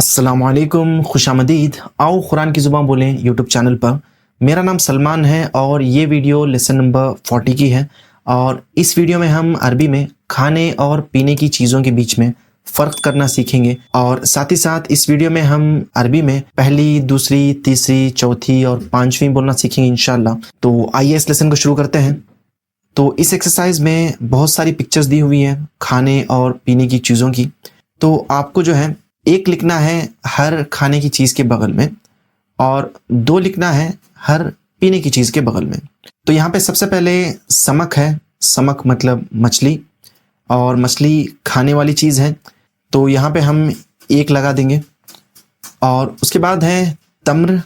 अस्सलामुअलैकुम, खुशामदीद। आओ कुरान की ज़ुबान बोलें यूट्यूब चैनल पर। मेरा नाम सलमान है और ये वीडियो लेसन नंबर 40 की है। और इस वीडियो में हम अरबी में खाने और पीने की चीज़ों के बीच में फ़र्क करना सीखेंगे और साथ ही साथ इस वीडियो में हम अरबी में पहली, दूसरी, तीसरी, चौथी और पांचवी बोलना सीखेंगे इंशाल्लाह। तो आइए इस लेसन को शुरू करते हैं। तो इस एक्सरसाइज में बहुत सारी पिक्चर्स दी हुई हैं खाने और पीने की चीज़ों की। तो आपको जो है एक लिखना है हर खाने की चीज़ के बगल में और दो लिखना है हर पीने की चीज़ के बगल में। तो यहाँ पे सबसे पहले समक है। समक मतलब मछली और मछली खाने वाली चीज़ है, तो यहाँ पे हम एक लगा देंगे। और उसके बाद है तम्र।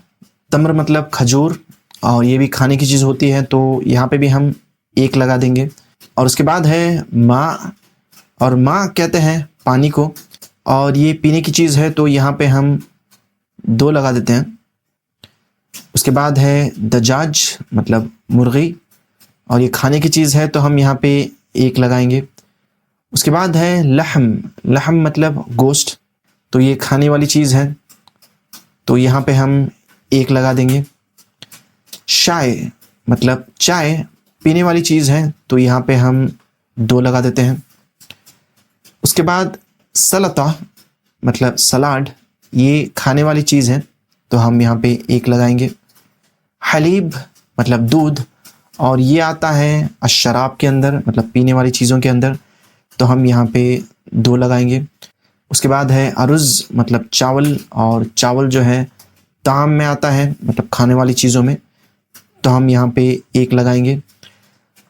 तम्र मतलब खजूर और ये भी खाने की चीज़ होती है, तो यहाँ पे भी हम एक लगा देंगे। और उसके बाद है माँ, और माँ कहते हैं पानी को, और ये पीने की चीज़ है, तो यहाँ पे हम दो लगा देते हैं। उसके बाद है दजाज मतलब मुर्गी और ये खाने की चीज़ है, तो हम यहाँ पे एक लगाएंगे। उसके बाद है लहम। लहम मतलब गोश्त, तो ये खाने वाली चीज़ है, तो यहाँ पे हम एक लगा देंगे। शाय मतलब चाय पीने वाली चीज़ है, तो यहाँ पे हम दो लगा देते हैं। उसके बाद सलाता मतलब सलाड, ये खाने वाली चीज़ है, तो हम यहाँ पे एक लगाएंगे। हलीब मतलब दूध, और ये आता है अशराब के अंदर मतलब पीने वाली चीज़ों के अंदर, तो हम यहाँ पे दो लगाएंगे। उसके बाद है अरुज़ मतलब चावल, और चावल जो है ताम में आता है मतलब खाने वाली चीज़ों में, तो हम यहाँ पे एक लगाएंगे।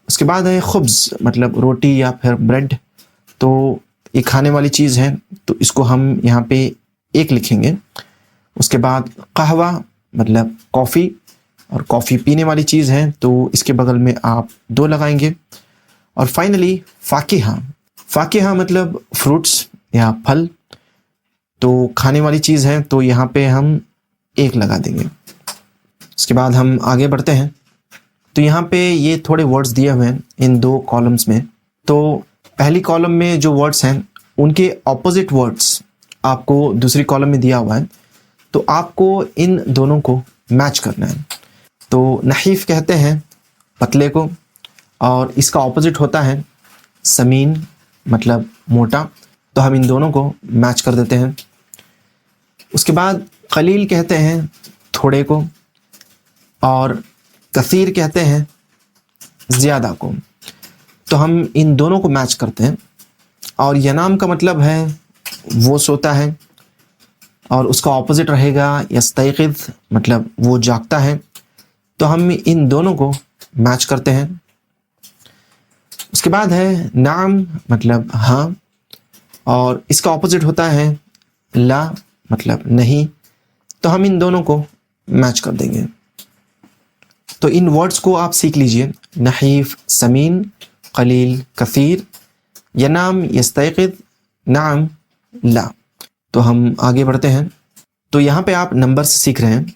उसके बाद है खुब्ज़ मतलब रोटी या फिर ब्रेड, तो ये खाने वाली चीज़ है, तो इसको हम यहाँ पे एक लिखेंगे। उसके बाद कहवा मतलब कॉफ़ी, और कॉफ़ी पीने वाली चीज़ है, तो इसके बगल में आप दो लगाएंगे। और फाइनली फ़ाकिहा। फ़ाकिहा मतलब फ्रूट्स या फल, तो खाने वाली चीज़ है, तो यहाँ पे हम एक लगा देंगे। उसके बाद हम आगे बढ़ते हैं। तो यहाँ पे ये थोड़े वर्ड्स दिए हुए हैं इन दो कॉलम्स में। तो पहली कॉलम में जो वर्ड्स हैं उनके ऑपोजिट वर्ड्स आपको दूसरी कॉलम में दिया हुआ है, तो आपको इन दोनों को मैच करना है। तो नहीफ कहते हैं पतले को, और इसका ऑपोजिट होता है समीन मतलब मोटा, तो हम इन दोनों को मैच कर देते हैं। उसके बाद कलील कहते हैं थोड़े को, और कसीर कहते हैं ज़्यादा को, तो हम इन दोनों को मैच करते हैं। और यनाम का मतलब है वो सोता है, और उसका ऑपोजिट रहेगा यस्तैक़िज़ मतलब वो जागता है, तो हम इन दोनों को मैच करते हैं। उसके बाद है नाम मतलब हाँ, और इसका ऑपोजिट होता है ला मतलब नहीं, तो हम इन दोनों को मैच कर देंगे। तो इन वर्ड्स को आप सीख लीजिए, नहीफ, समीन, कलील, कसीर, यनाम, यस्तैक़िज़, नाम, ला। तो हम आगे बढ़ते हैं। तो यहाँ पे आप नंबर्स सीख रहे हैं,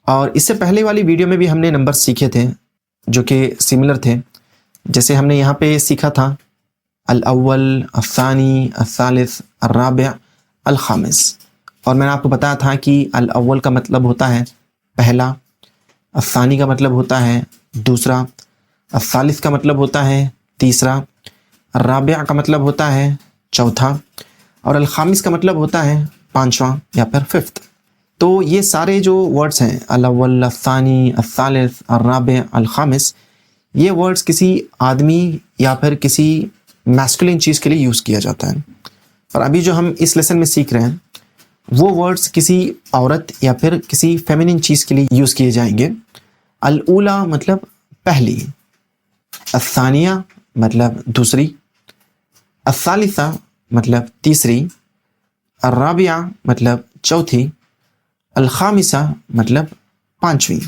और इससे पहले वाली वीडियो में भी हमने नंबर्स सीखे थे जो कि सिमिलर थे। जैसे हमने यहाँ पे सीखा था अल अव्वल, अफ़्सानी, अस्सालिस, अर्राबिअ, अल ख़ामिस, और मैंने आपको बताया था कि अल अव्वल का मतलब होता है पहला, अफ़्सानी का मतलब होता है दूसरा, अस्सालिस का मतलब होता है तीसरा, अर्राबिअ का मतलब होता है चौथा, और अल ख़ामिस का मतलब होता है पांचवा या फिर फिफ्थ। तो ये सारे जो वर्ड्स हैं अल अव्वल, अफ़्सानी, अस्सालिस, अर्राबिअ, अल ख़ामिस, ये वर्ड्स किसी आदमी या फिर किसी मैस्कुलिन चीज़ के लिए यूज़ किया जाता है। और अभी जो हम इस लेसन में सीख रहे हैं वो वर्ड्स किसी औरत या फिर किसी फेमिनिन चीज़ के लिए यूज़ किए जाएंगे। अल ऊला मतलब पहली, अस्सानिया मतलब दूसरी, अस्सालिसा मतलब तीसरी, अर्राबिया मतलब चौथी, अल ख़ामिसा मतलब पांचवी।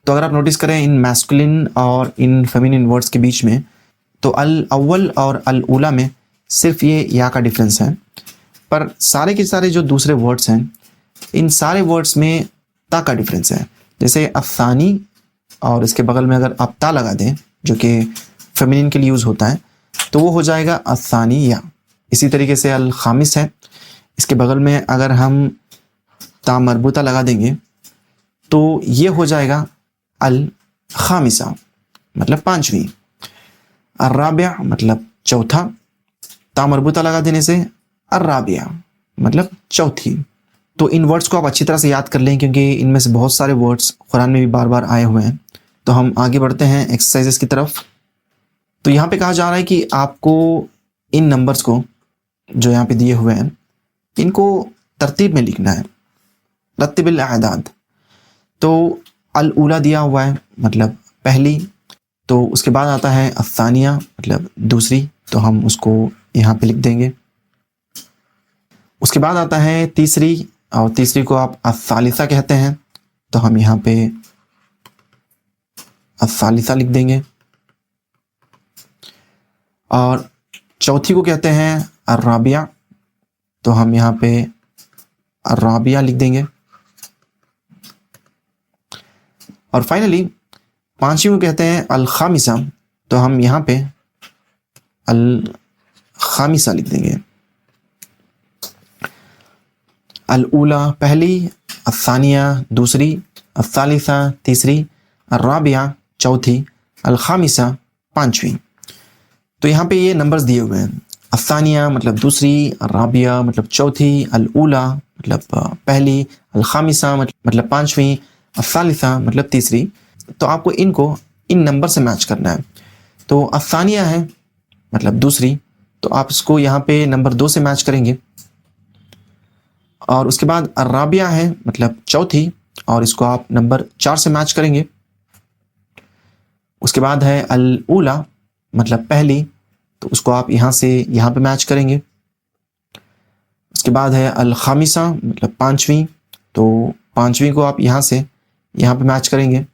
तो अगर आप नोटिस करें इन मैस्कुलिन और इन फेमिनिन वर्ड्स के बीच में, तो अल अव्वल और अल ऊला में सिर्फ ये या का डिफरेंस है, पर सारे के सारे जो दूसरे वर्ड्स हैं इन सारे वर्ड्स में ता का डिफरेंस है। जैसे अफ़सानी और इसके बगल में अगर आप ता लगा दें जो कि फेमिनिन के लिए यूज़ होता है, तो वो हो जाएगा अफ़सानी या। इसी तरीके से अल ख़ामिस है, इसके बगल में अगर हम ता मरबूता लगा देंगे तो ये हो जाएगा अल खामिसा मतलब पांचवी, अर्राबिया मतलब चौथा, ता मरबूता लगा देने से अर्राबिया मतलब चौथी। तो इन वर्ड्स को आप अच्छी तरह से याद कर लें क्योंकि इनमें से बहुत सारे वर्ड्स कुरान में भी बार बार आए हुए हैं। तो हम आगे बढ़ते हैं एक्सरसाइजेस की तरफ। तो यहाँ पे कहा जा रहा है कि आपको इन नंबर्स को जो यहाँ पे दिए हुए हैं इनको तरतीब में लिखना है, रत्तिबिल आदाद। तो अल ऊला दिया हुआ है मतलब पहली, तो उसके बाद आता है असानिया मतलब दूसरी, तो हम उसको यहाँ पे लिख देंगे। उसके बाद आता है तीसरी, और तीसरी को आप असालिसा कहते हैं, तो हम यहाँ पे असालिसा लिख देंगे। और चौथी को कहते हैं अर्राबिया, तो हम यहाँ पे अर्राबिया लिख देंगे। और फाइनली पांचवी को कहते हैं अल खामिसा, तो हम यहाँ पे अल खामिसा लिख देंगे। अल ऊला पहली, असानिया दूसरी, असालिसा तीसरी, अर्राबिया चौथी, अल खामिसा पांचवी। तो यहाँ पे ये नंबर्स दिए हुए हैं। असानिया मतलब दूसरी, अर्राबिया मतलब चौथी, अल ऊला मतलब पहली, अल खामिसा मतलब पांचवी, असालिसा मतलब तीसरी। तो आपको इनको इन नंबर से मैच करना है। तो असानिया है मतलब दूसरी, तो आप इसको यहाँ पे नंबर 2 से मैच करेंगे। और उसके बाद अर्राबिया है मतलब चौथी, और इसको आप नंबर 4 से मैच करेंगे। उसके बाद है अल ऊला मतलब पहली, तो उसको आप यहाँ से यहाँ पे मैच करेंगे। उसके बाद है अल खामिसा मतलब पांचवी, तो पांचवी को आप यहाँ से यहाँ पे मैच करेंगे।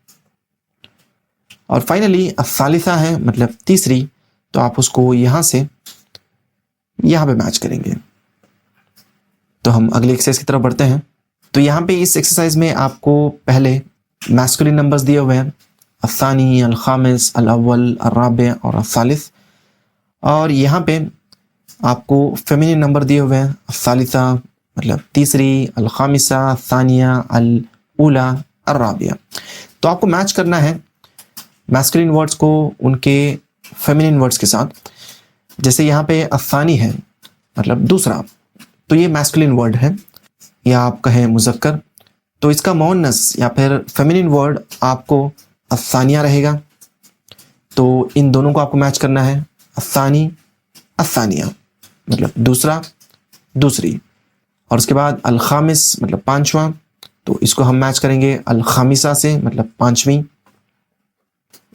और फाइनली असालिसा है मतलब तीसरी, तो आप उसको यहाँ से यहाँ पे मैच करेंगे। तो हम अगली एक्सरसाइज की तरफ बढ़ते हैं। तो यहाँ पे इस एक्सरसाइज में आपको पहले मैस्कुलिन नंबर्स दिए हुए हैं, असानी, अल खामिस, अल अव्वल, अर्राबे और असालिस। और यहाँ पे आपको फेमिनिन नंबर दिए हुए हैं, असालिसा मतलब तीसरी, अल खामिसा, असानिया, अल ऊला, अर्राबिया। तो आपको मैच करना है मैस्कुलिन वर्ड्स को उनके फेमिनिन वर्ड्स के साथ। जैसे यहाँ पे असानी है मतलब दूसरा, तो ये मैस्कुलिन वर्ड है, या आप कहें मुज़क्कर, तो इसका मुअन्नस या फिर फेमिनिन वर्ड आपको असानिया रहेगा। तो इन दोनों को आपको मैच करना है, असानी, असानिया मतलब दूसरा, दूसरी। और उसके बाद अल खामिस मतलब पांचवा, तो इसको हम मैच करेंगे अल खामिसा से मतलब पांचवी।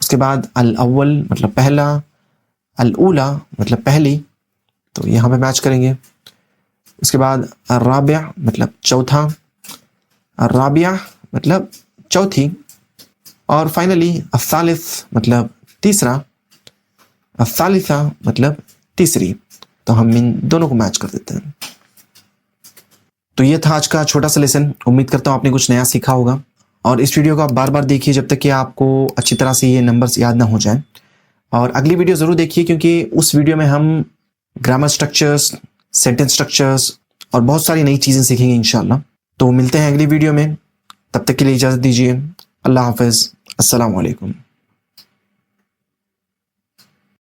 उसके बाद अल अव्वल मतलब पहला, अल ऊला मतलब पहली, तो यहाँ पे मैच करेंगे। उसके बाद अर्राबिया मतलब चौथा, अर्राबिया मतलब चौथी। और फाइनली असालिस मतलब तीसरा, असालिसा मतलब तीसरी। तो हम इन दोनों को मैच कर देते हैं। तो ये था आज का छोटा सा लेसन। उम्मीद करता हूँ आपने कुछ नया सीखा होगा। और इस वीडियो को आप बार बार देखिए जब तक कि आपको अच्छी तरह से ये नंबर्स याद ना हो जाए। और अगली वीडियो ज़रूर देखिए क्योंकि उस वीडियो में हम ग्रामर स्ट्रक्चर्स, सेंटेंस स्ट्रक्चर्स और बहुत सारी नई चीज़ें सीखेंगे इंशाल्लाह। तो मिलते हैं अगली वीडियो में, तब तक के लिए इजाज़त दीजिए। अल्लाह हाफ़िज़, अस्सलाम वालेकुम।